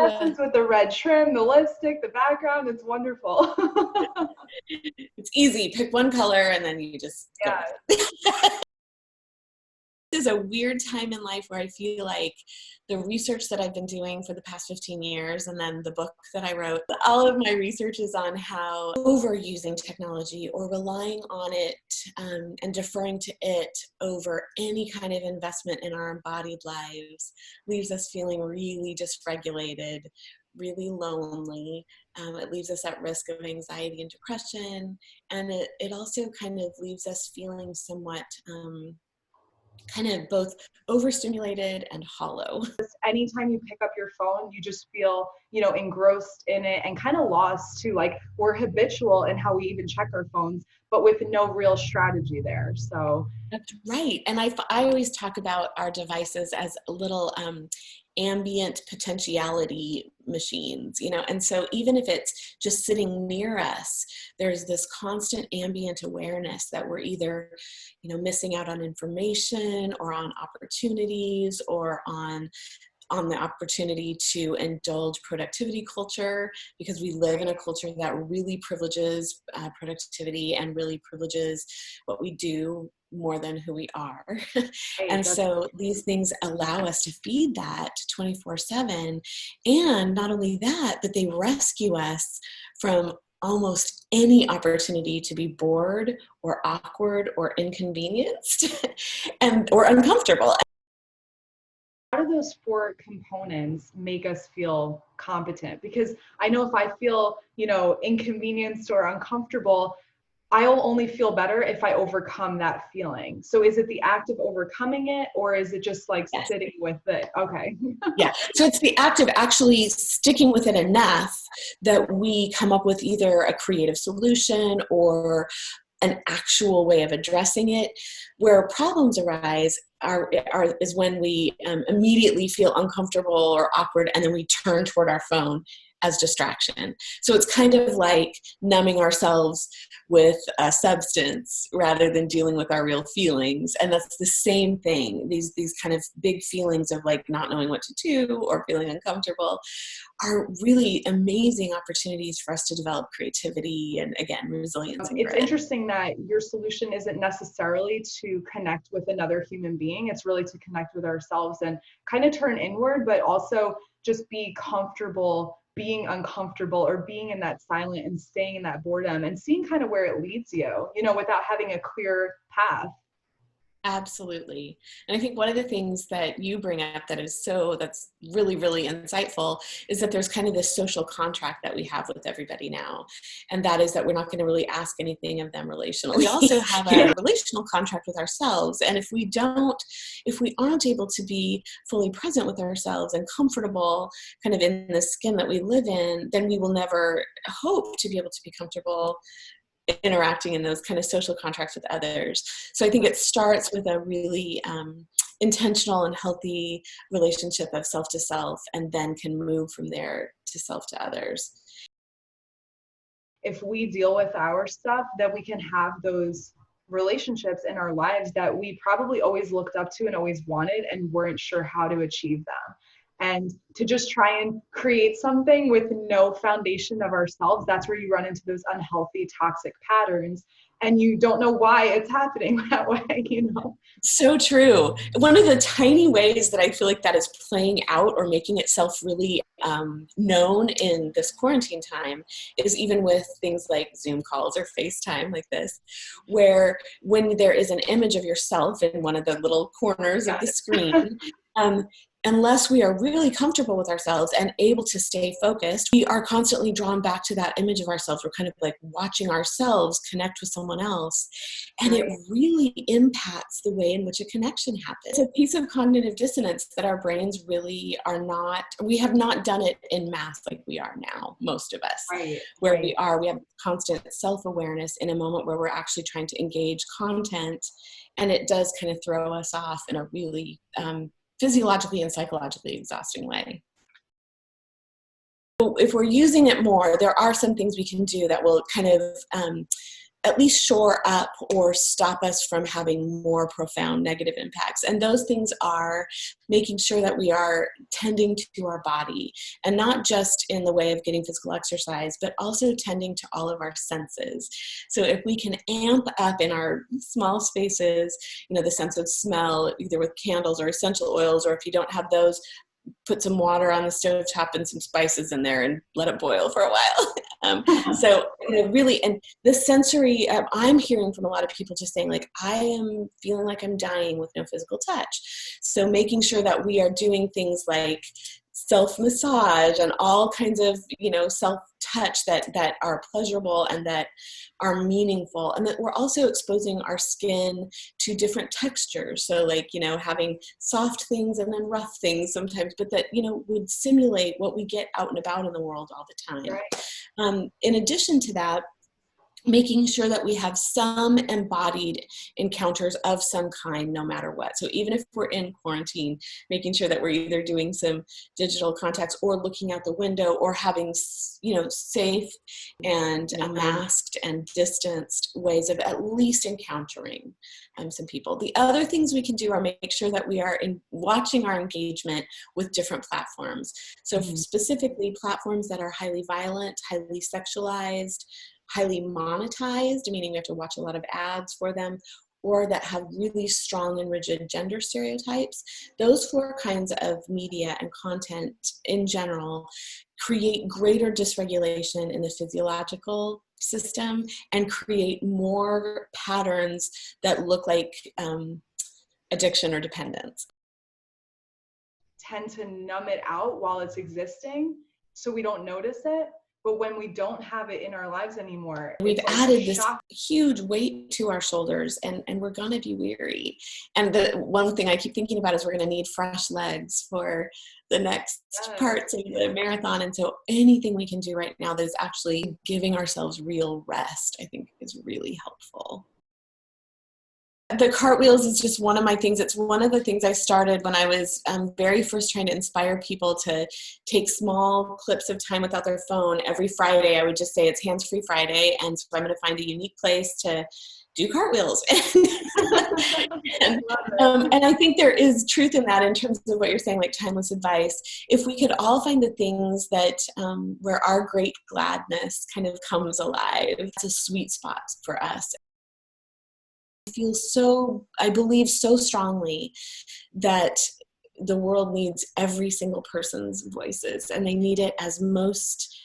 dresses with the red trim, the lipstick, the background. It's wonderful. It's easy. Pick one color and then you just go. This is a weird time in life where I feel like the research that I've been doing for the past 15 years and then the book that I wrote, all of my research is on how overusing technology or relying on it and deferring to it over any kind of investment in our embodied lives leaves us feeling really dysregulated, really lonely. It leaves us at risk of anxiety and depression. And it also kind of leaves us feeling somewhat kind of both overstimulated and hollow. Anytime you pick up your phone, you just feel, engrossed in it and kind of lost to, like, we're habitual in how we even check our phones, but with no real strategy there. So that's right. And I always talk about our devices as little ambient potentiality machines, and so even if it's just sitting near us, there's this constant ambient awareness that we're either, missing out on information or on opportunities or on the opportunity to indulge productivity culture, because we live in a culture that really privileges productivity and really privileges what we do more than who we are. And so these things allow us to feed that 24/7. And not only that, but they rescue us from almost any opportunity to be bored or awkward or inconvenienced or uncomfortable. How do those 4 components make us feel competent? Because I know if I feel, inconvenienced or uncomfortable, I'll only feel better if I overcome that feeling. So is it the act of overcoming it, or is it just like sitting with it? Okay. Yeah. So it's the act of actually sticking with it enough that we come up with either a creative solution or an actual way of addressing it. Where problems arise is when we immediately feel uncomfortable or awkward, and then we turn toward our phone as distraction. So it's kind of like numbing ourselves with a substance rather than dealing with our real feelings. And that's the same thing. These kind of big feelings of like not knowing what to do or feeling uncomfortable are really amazing opportunities for us to develop creativity and, again, resilience. It's interesting that your solution isn't necessarily to connect with another human being. It's really to connect with ourselves and kind of turn inward, but also just be comfortable being uncomfortable or being in that silent and staying in that boredom and seeing kind of where it leads you, without having a clear path. Absolutely. And I think one of the things that you bring up that's really, really insightful is that there's kind of this social contract that we have with everybody now. And that is that we're not going to really ask anything of them relationally. We also have a relational contract with ourselves. And if we aren't able to be fully present with ourselves and comfortable kind of in the skin that we live in, then we will never hope to be able to be comfortable interacting in those kind of social contracts with others. So I think it starts with a really intentional and healthy relationship of self to self, and then can move from there to self to others. If we deal with our stuff, then we can have those relationships in our lives that we probably always looked up to and always wanted and weren't sure how to achieve them. And to just try and create something with no foundation of ourselves, that's where you run into those unhealthy, toxic patterns. And you don't know why it's happening that way, So true. One of the tiny ways that I feel like that is playing out or making itself really known in this quarantine time is even with things like Zoom calls or FaceTime like this, where when there is an image of yourself in one of the little corners of the screen, unless we are really comfortable with ourselves and able to stay focused, we are constantly drawn back to that image of ourselves. We're kind of like watching ourselves connect with someone else. And it really impacts the way in which a connection happens. It's a piece of cognitive dissonance that our brains really we have not done it in mass like we are now, most of us. We have constant self-awareness in a moment where we're actually trying to engage content. And it does kind of throw us off in a really physiologically and psychologically exhausting way. So if we're using it more, there are some things we can do that will kind of at least shore up or stop us from having more profound negative impacts. And those things are making sure that we are tending to our body, and not just in the way of getting physical exercise, but also tending to all of our senses. So if we can amp up in our small spaces, the sense of smell, either with candles or essential oils, or if you don't have those, put some water on the stove top and some spices in there and let it boil for a while. So really, and the sensory, I'm hearing from a lot of people just saying, like, I am feeling like I'm dying with no physical touch. So making sure that we are doing things like self-massage and all kinds of, self-touch that are pleasurable and that are meaningful, and that we're also exposing our skin to different textures. So like, having soft things and then rough things sometimes, but that, would simulate what we get out and about in the world all the time. Right. In addition to that, making sure that we have some embodied encounters of some kind, no matter what. So even if we're in quarantine, making sure that we're either doing some digital contacts or looking out the window or having, safe and masked and distanced ways of at least encountering some people. The other things we can do are make sure that we are watching our engagement with different platforms. So specifically platforms that are highly violent, highly sexualized, highly monetized, meaning we have to watch a lot of ads for them, or that have really strong and rigid gender stereotypes. Those four kinds of media and content in general create greater dysregulation in the physiological system and create more patterns that look like addiction or dependence. Tend to numb it out while it's existing so we don't notice it. But when we don't have it in our lives anymore, we've added this huge weight to our shoulders, and we're going to be weary. And the one thing I keep thinking about is we're going to need fresh legs for the next parts of the marathon. And so anything we can do right now that is actually giving ourselves real rest, I think is really helpful. The cartwheels is just one of my things. It's one of the things I started when I was very first trying to inspire people to take small clips of time without their phone. Every Friday, I would just say it's Hands-Free Friday, and so I'm going to find a unique place to do cartwheels. and I think there is truth in that in terms of what you're saying, like timeless advice. If we could all find the things that where our great gladness kind of comes alive, it's a sweet spot for us. I believe so strongly that the world needs every single person's voices, and they need it as most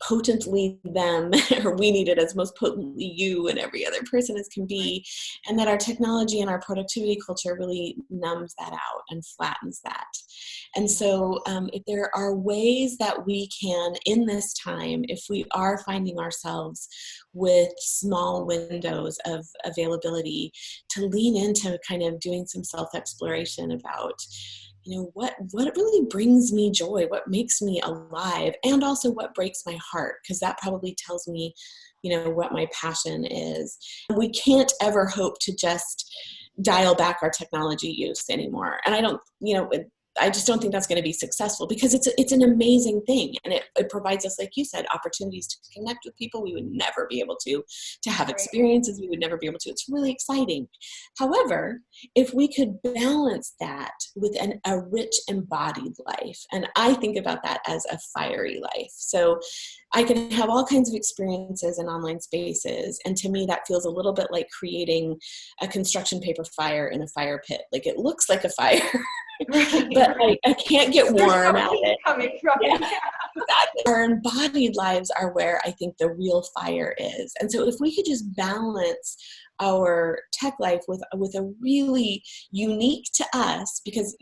potently them, or we need it as most potently you and every other person as can be, and that our technology and our productivity culture really numbs that out and flattens that. And so if there are ways that we can, in this time, if we are finding ourselves with small windows of availability, to lean into kind of doing some self-exploration about what really brings me joy, what makes me alive, and also what breaks my heart, because that probably tells me, what my passion is. We can't ever hope to just dial back our technology use anymore. And I just don't think that's going to be successful, because it's an amazing thing, and it provides us, like you said, opportunities to connect with people we would never be able to have experiences we would never be able to. It's really exciting. However, if we could balance that with a rich embodied life, and I think about that as a fiery life. So I can have all kinds of experiences in online spaces, and to me that feels a little bit like creating a construction paper fire in a fire pit. Like, it looks like a fire, but I can't get warm at it. Coming from it. Exactly. Our embodied lives are where I think the real fire is. And so if we could just balance our tech life with a really unique to us, because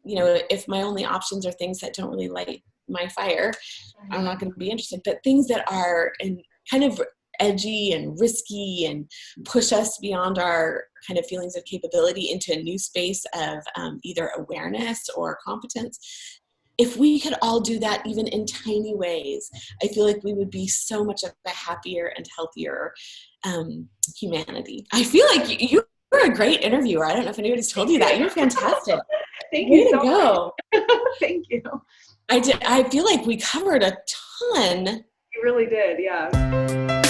if my only options are things that don't really light my fire, I'm not going to be interested. But things that are kind of edgy and risky and push us beyond our kind of feelings of capability into a new space of either awareness or competence. If we could all do that, even in tiny ways, I feel like we would be so much of a happier and healthier humanity. I feel like you're a great interviewer. I don't know if anybody's told you that. You're fantastic. Thank you so go. much. Thank you. I feel like we covered a ton. You really did, yeah.